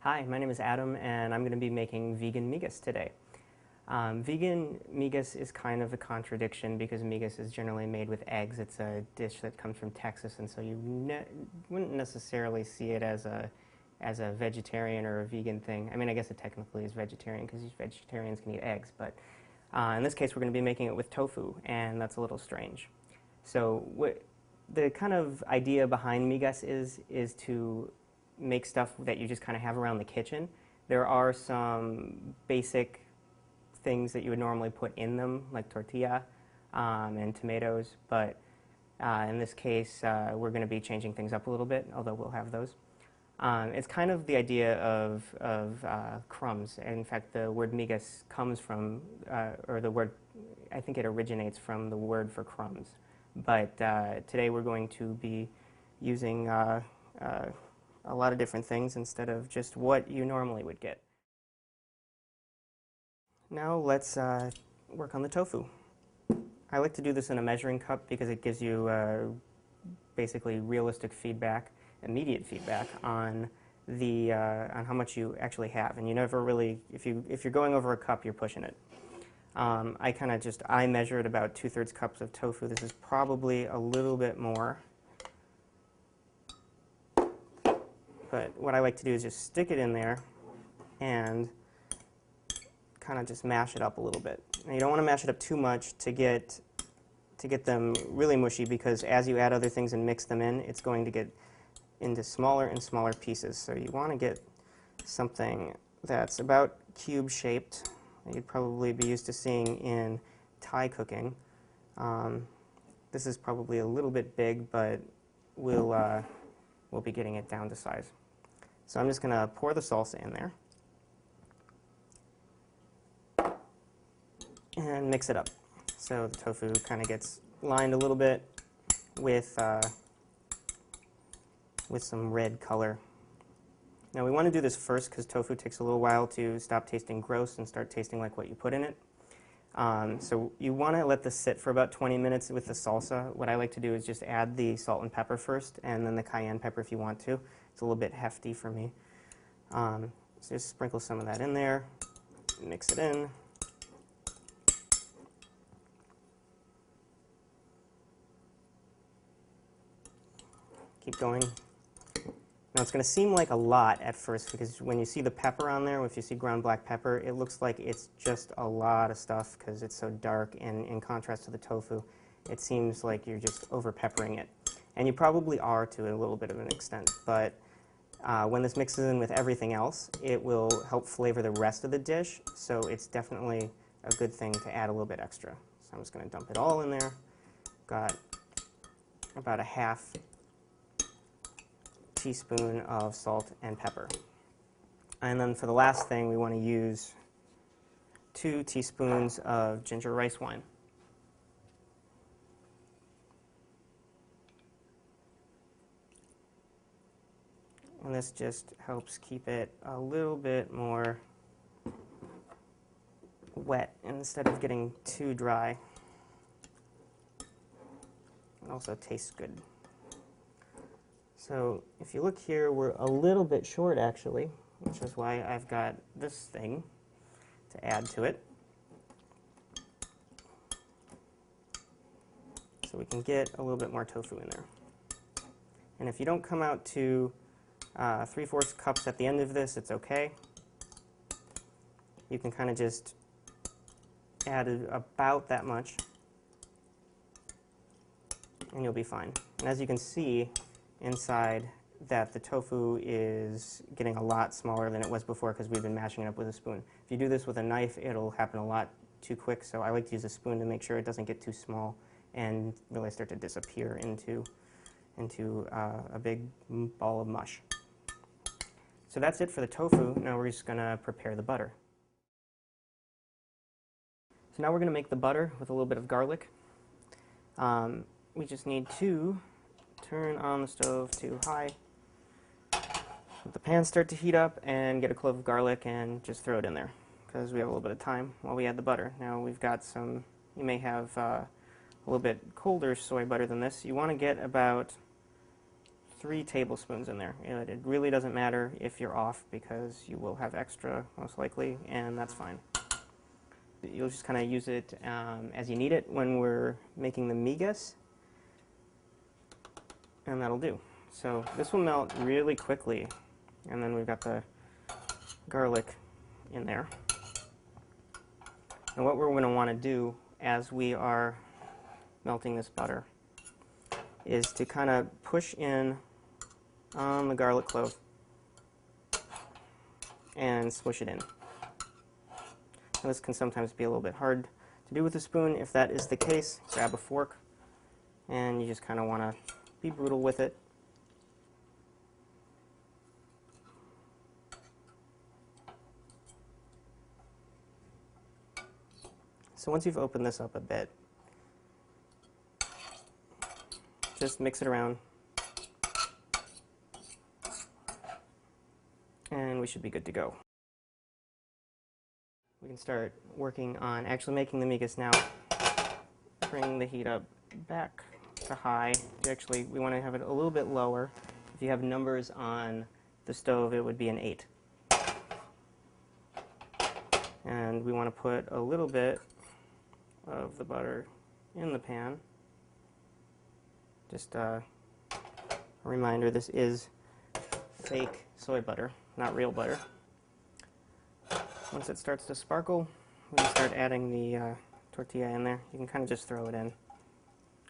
Hi, my name is Adam, and I'm going to be making vegan migas today. Vegan migas is kind of a contradiction because migas is generally made with eggs. It's a dish that comes from Texas, and so you wouldn't necessarily see it as a vegetarian or a vegan thing. I mean, I guess it technically is vegetarian because vegetarians can eat eggs, but in this case, we're going to be making it with tofu, and that's a little strange. So the kind of idea behind migas is to make stuff that you just kind of have around the kitchen. There are some basic things that you would normally put in them, like tortilla and tomatoes, but in this case, we're going to be changing things up a little bit, although we'll have those. It's kind of the idea of crumbs. In fact, the word migas comes from, or the word, I think it originates from the word for crumbs. But today we're going to be using a lot of different things instead of just what you normally would get. Now let's work on the tofu. I like to do this in a measuring cup because it gives you basically realistic feedback, immediate feedback on on how much you actually have. And you never really, if you're going over a cup, you're pushing it. I measured about 2/3 cups of tofu. This is probably a little bit more. But what I like to do is just stick it in there and kind of just mash it up a little bit. Now, you don't want to mash it up too much to get them really mushy, because as you add other things and mix them in, it's going to get into smaller and smaller pieces. So you want to get something that's about cube shaped that you'd probably be used to seeing in Thai cooking. This is probably a little bit big, but we'll be getting it down to size. So I'm just going to pour the salsa in there and mix it up. So the tofu kind of gets lined a little bit with some red color. Now we want to do this first because tofu takes a little while to stop tasting gross and start tasting like what you put in it. So you want to let this sit for about 20 minutes with the salsa. What I like to do is just add the salt and pepper first, and then the cayenne pepper if you want to. It's a little bit hefty for me. So just sprinkle some of that in there, mix it in. Keep going. Now it's going to seem like a lot at first because when you see the pepper on there, if you see ground black pepper, it looks like it's just a lot of stuff because it's so dark, and in contrast to the tofu, it seems like you're just over peppering it. And you probably are to a little bit of an extent, but when this mixes in with everything else, it will help flavor the rest of the dish, so it's definitely a good thing to add a little bit extra. So I'm just going to dump it all in there. Got about a half teaspoon of salt and pepper. And then for the last thing, we want to use 2 teaspoons of ginger rice wine. And this just helps keep it a little bit more wet instead of getting too dry. It also tastes good. So if you look here, we're a little bit short actually, which is why I've got this thing to add to it. So we can get a little bit more tofu in there. And if you don't come out to 3/4 cups at the end of this, it's okay. You can kind of just add about that much, and you'll be fine. And as you can see inside, that the tofu is getting a lot smaller than it was before because we've been mashing it up with a spoon. If you do this with a knife, it'll happen a lot too quick, so I like to use a spoon to make sure it doesn't get too small and really start to disappear into a big ball of mush. So that's it for the tofu. Now we're just going to prepare the butter. So now we're going to make the butter with a little bit of garlic. We just need to turn on the stove to high, let the pan start to heat up, and get a clove of garlic and just throw it in there because we have a little bit of time while we add the butter. Now we've got some, you may have a little bit colder soy butter than this. You want to get about 3 tablespoons in there. It really doesn't matter if you're off because you will have extra most likely, and that's fine. You'll just kind of use it as you need it when we're making the migas, and that'll do. So this will melt really quickly, and then we've got the garlic in there. And what we're going to want to do as we are melting this butter is to kind of push in on the garlic clove and smush it in. Now, this can sometimes be a little bit hard to do with a spoon. If that is the case, grab a fork and you just kind of want to be brutal with it. So once you've opened this up a bit, just mix it around and we should be good to go. We can start working on actually making the migas now. Bring the heat up back to high. We want to have it a little bit lower. If you have numbers on the stove, it would be an 8. And we want to put a little bit of the butter in the pan. Just a reminder, this is fake soy butter, not real butter. Once it starts to sparkle, we can start adding the tortilla in there. You can kind of just throw it in.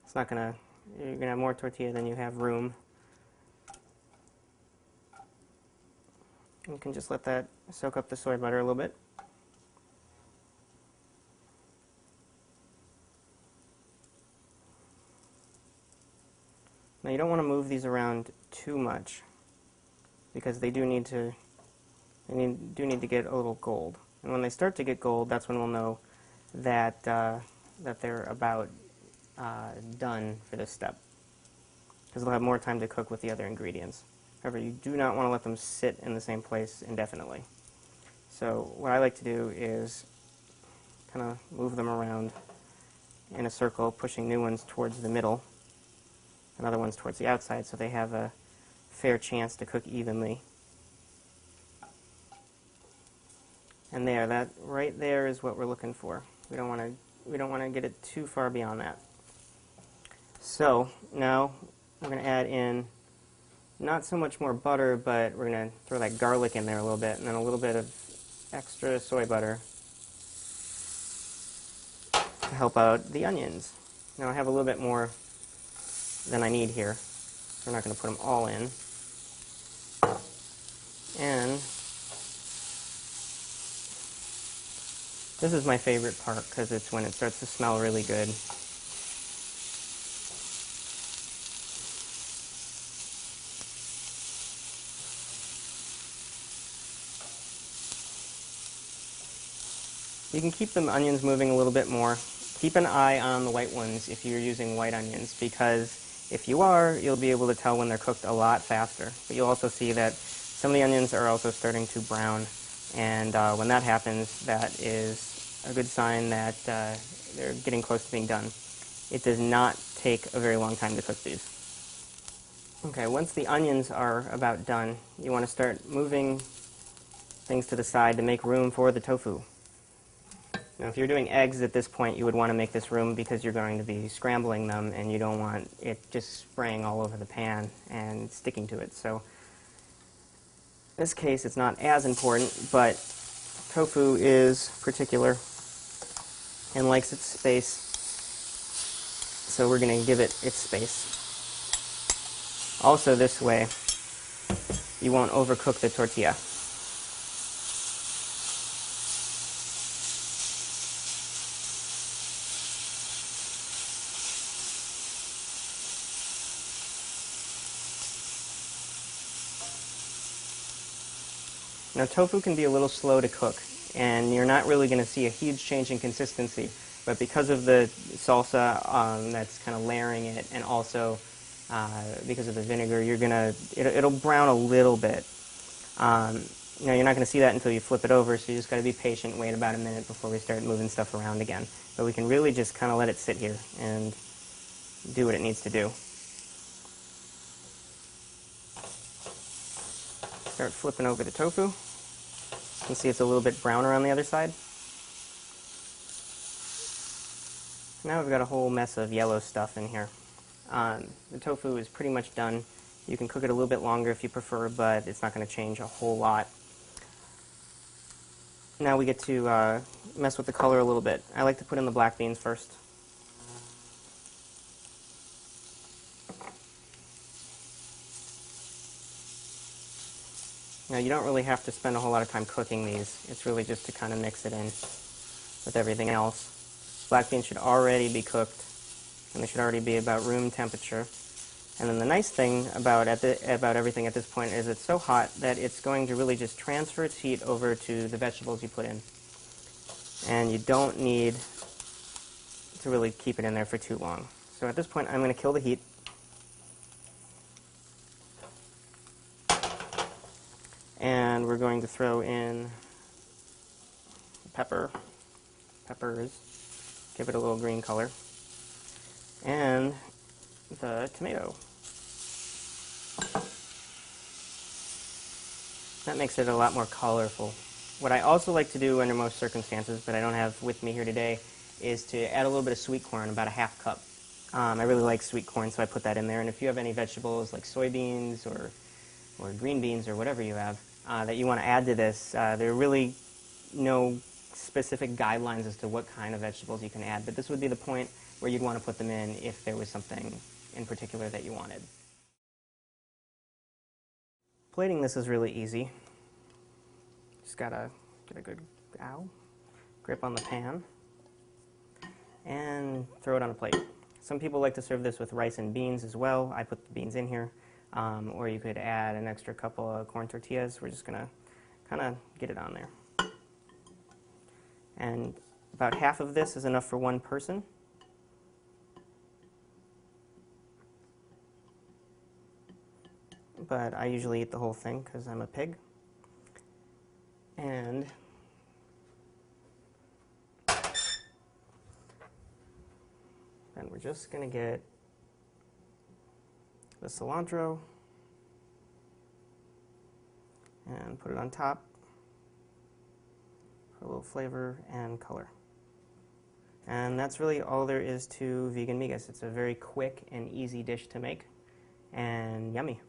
It's not gonna, you're gonna have more tortilla than you have room. You can just let that soak up the soy butter a little bit. Now you don't want to move these around too much because they do need to get a little gold. And when they start to get gold, that's when we'll know that that they're about done for this step, because they'll have more time to cook with the other ingredients. However, you do not want to let them sit in the same place indefinitely. So what I like to do is kind of move them around in a circle, pushing new ones towards the middle and other ones towards the outside so they have a fair chance to cook evenly. And there, that right there is what we're looking for. We don't want to get it too far beyond that. So now we're going to add in not so much more butter, but we're going to throw that garlic in there a little bit, and then a little bit of extra soy butter to help out the onions. Now I have a little bit more than I need here. We're not going to put them all in. And this is my favorite part because it's when it starts to smell really good. You can keep the onions moving a little bit more. Keep an eye on the white ones if you're using white onions, because if you are, you'll be able to tell when they're cooked a lot faster. But you'll also see that some of the onions are also starting to brown, and when that happens, that is a good sign that they're getting close to being done. It does not take a very long time to cook these. Okay, once the onions are about done, you want to start moving things to the side to make room for the tofu. Now, if you're doing eggs at this point, you would want to make this room because you're going to be scrambling them and you don't want it just spraying all over the pan and sticking to it. So in this case, it's not as important, but tofu is particular and likes its space, so we're going to give it its space. Also, this way, you won't overcook the tortilla. Now, tofu can be a little slow to cook, and you're not really going to see a huge change in consistency. But because of the salsa that's kind of layering it, and also because of the vinegar, it'll brown a little bit. You're not going to see that until you flip it over, so you just got to be patient, wait about a minute before we start moving stuff around again. But we can really just kind of let it sit here and do what it needs to do. Start flipping over the tofu. You can see it's a little bit browner on the other side. Now we've got a whole mess of yellow stuff in here. The tofu is pretty much done. You can cook it a little bit longer if you prefer, but it's not going to change a whole lot. Now we get to mess with the color a little bit. I like to put in the black beans first. Now you don't really have to spend a whole lot of time cooking these. It's really just to kind of mix it in with everything else. Black beans should already be cooked, and they should already be about room temperature. And then the nice thing about everything at this point is it's so hot that it's going to really just transfer its heat over to the vegetables you put in. And you don't need to really keep it in there for too long. So at this point, I'm going to kill the heat. And we're going to throw in peppers, give it a little green color, and the tomato. That makes it a lot more colorful. What I also like to do under most circumstances, but I don't have with me here today, is to add a little bit of sweet corn, about a half cup. I really like sweet corn, so I put that in there. And if you have any vegetables like soybeans or green beans or whatever you have that you want to add to this, there are really no specific guidelines as to what kind of vegetables you can add, but this would be the point where you'd want to put them in if there was something in particular that you wanted. Plating this is really easy. Just gotta get a good grip on the pan and throw it on a plate. Some people like to serve this with rice and beans as well. I put the beans in here. Or you could add an extra couple of corn tortillas. We're just gonna kind of get it on there. And about half of this is enough for one person. But I usually eat the whole thing because I'm a pig. And then we're just going to get the cilantro and put it on top for a little flavor and color. And that's really all there is to vegan migas. It's a very quick and easy dish to make and yummy.